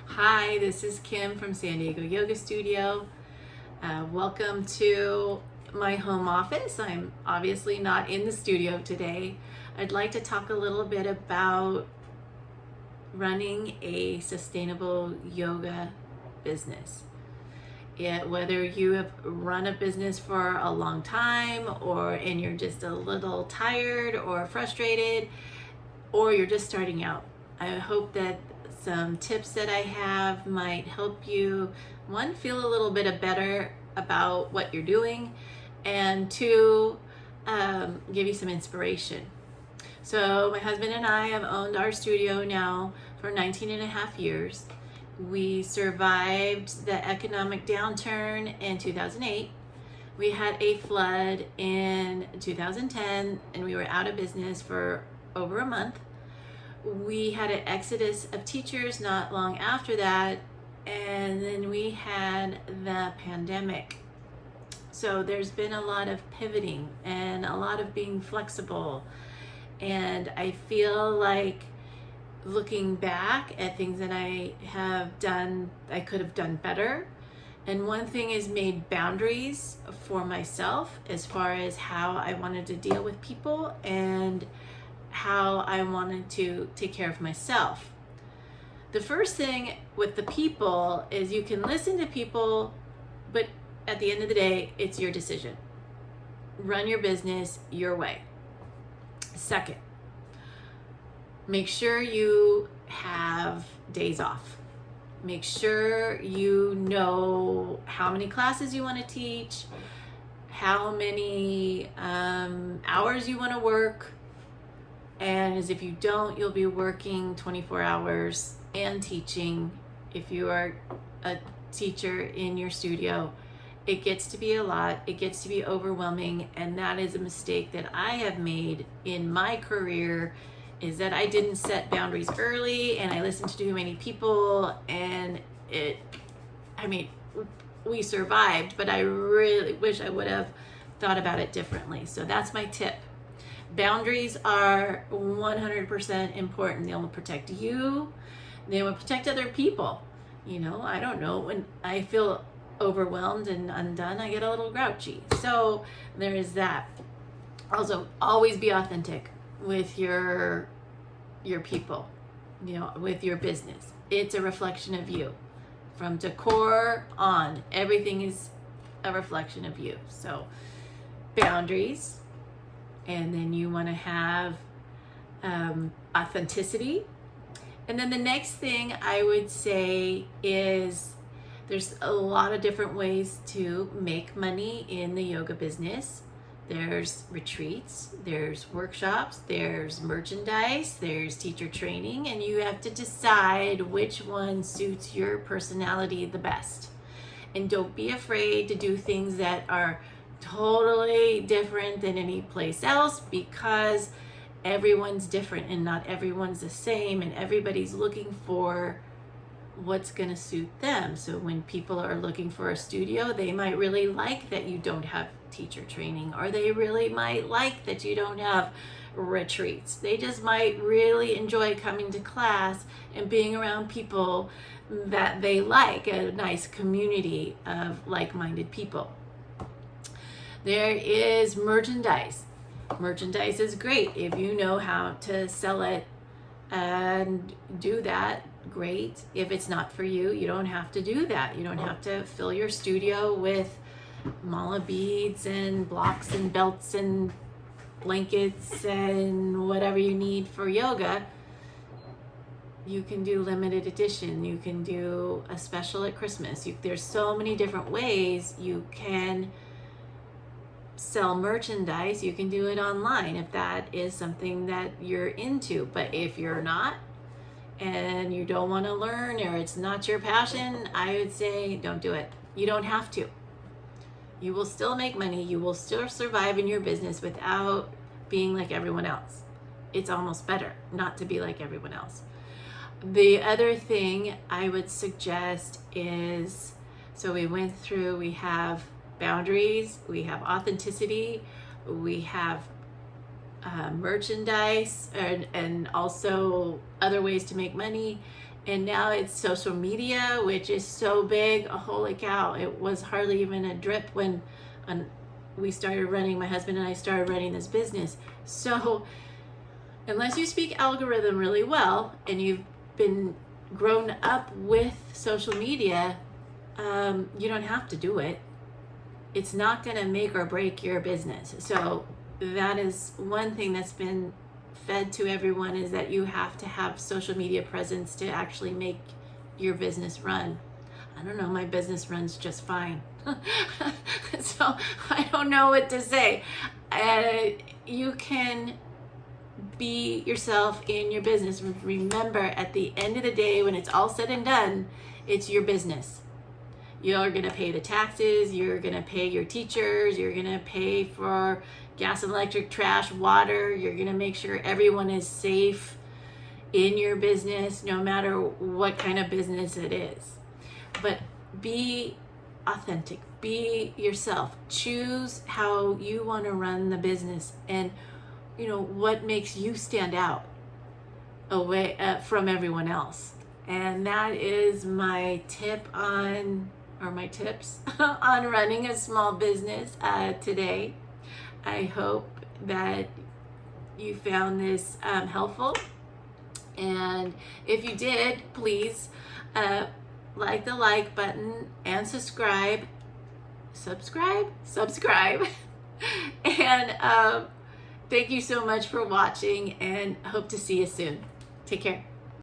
Hi, this is Kim from San Diego Yoga Studio. Welcome to my home office. I'm obviously not in the studio today. I'd like to talk a little bit about running a sustainable yoga business. Whether you have run a business for a long time and you're just a little tired or frustrated, or you're just starting out. I hope that some tips that I have might help you, one, feel a little bit better about what you're doing, and two, give you some inspiration. So my husband and I have owned our studio now for 19 and a half years. We survived the economic downturn in 2008. We had a flood in 2010 and we were out of business for over a month. We had an exodus of teachers not long after that, and then we had the pandemic. So there's been a lot of pivoting and a lot of being flexible. And I feel like looking back at things that I have done, I could have done better. And one thing is made boundaries for myself as far as how I wanted to deal with people and how I wanted to take care of myself. The first thing with the people is you can listen to people, but at the end of the day, it's your decision. Run your business your way. Second, make sure you have days off. Make sure you know how many classes you want to teach, how many hours you want to work. And as if you don't, you'll be working 24 hours and teaching. If you are a teacher in your studio, it gets to be a lot. It gets to be overwhelming. And that is a mistake that I have made in my career, is that I didn't set boundaries early and I listened to too many people, and we survived, but I really wish I would have thought about it differently. So that's my tip. Boundaries are 100% important. They will protect you. They will protect other people. I don't know, when I feel overwhelmed and undone, I get a little grouchy. So there is that. Also, always be authentic with your people, with your business. It's a reflection of you. From decor on, everything is a reflection of you. So boundaries. And then you want to have authenticity. And then the next thing I would say is there's a lot of different ways to make money in the yoga business. There's retreats, there's workshops, there's merchandise, there's teacher training, and you have to decide which one suits your personality the best. And don't be afraid to do things that are totally different than any place else, because everyone's different and not everyone's the same, and everybody's looking for what's going to suit them. So when people are looking for a studio, they might really like that you don't have teacher training, or they really might like that you don't have retreats. They just might really enjoy coming to class and being around people that they like, a nice community of like-minded people. There is merchandise. Merchandise is great if you know how to sell it and do that. Great. If it's not for you, you don't have to do that. You don't have to fill your studio with mala beads and blocks and belts and blankets and whatever you need for yoga. You can do limited edition. You can do a special at Christmas. There's so many different ways you can sell merchandise. You can do it online if that is something that you're into. But if you're not, and you don't want to learn, or it's not your passion, I would say don't do it. You don't have to. You will still make money. You will still survive in your business without being like everyone else. It's almost better not to be like everyone else. The other thing I would suggest is, so we have boundaries, we have authenticity, we have merchandise, and also other ways to make money, And now it's social media, which is so big. Oh, holy cow, it was hardly even a drip when we started running, my husband and I started running this business. So unless you speak algorithm really well and you've been grown up with social media, you don't have to do it. It's not going to make or break your business. So that is one thing that's been fed to everyone, is that you have to have social media presence to actually make your business run. I don't know, my business runs just fine. So I don't know what to say. You can be yourself in your business. Remember, at the end of the day, when it's all said and done, it's your business. You're going to pay the taxes, you're going to pay your teachers, you're going to pay for gas and electric, trash, water, you're going to make sure everyone is safe in your business, no matter what kind of business it is. But be authentic, be yourself, choose how you want to run the business, and what makes you stand out away from everyone else. And that is my tip my tips on running a small business today. I hope that you found this helpful. And if you did, please like the like button and subscribe. And thank you so much for watching, and hope to see you soon. Take care.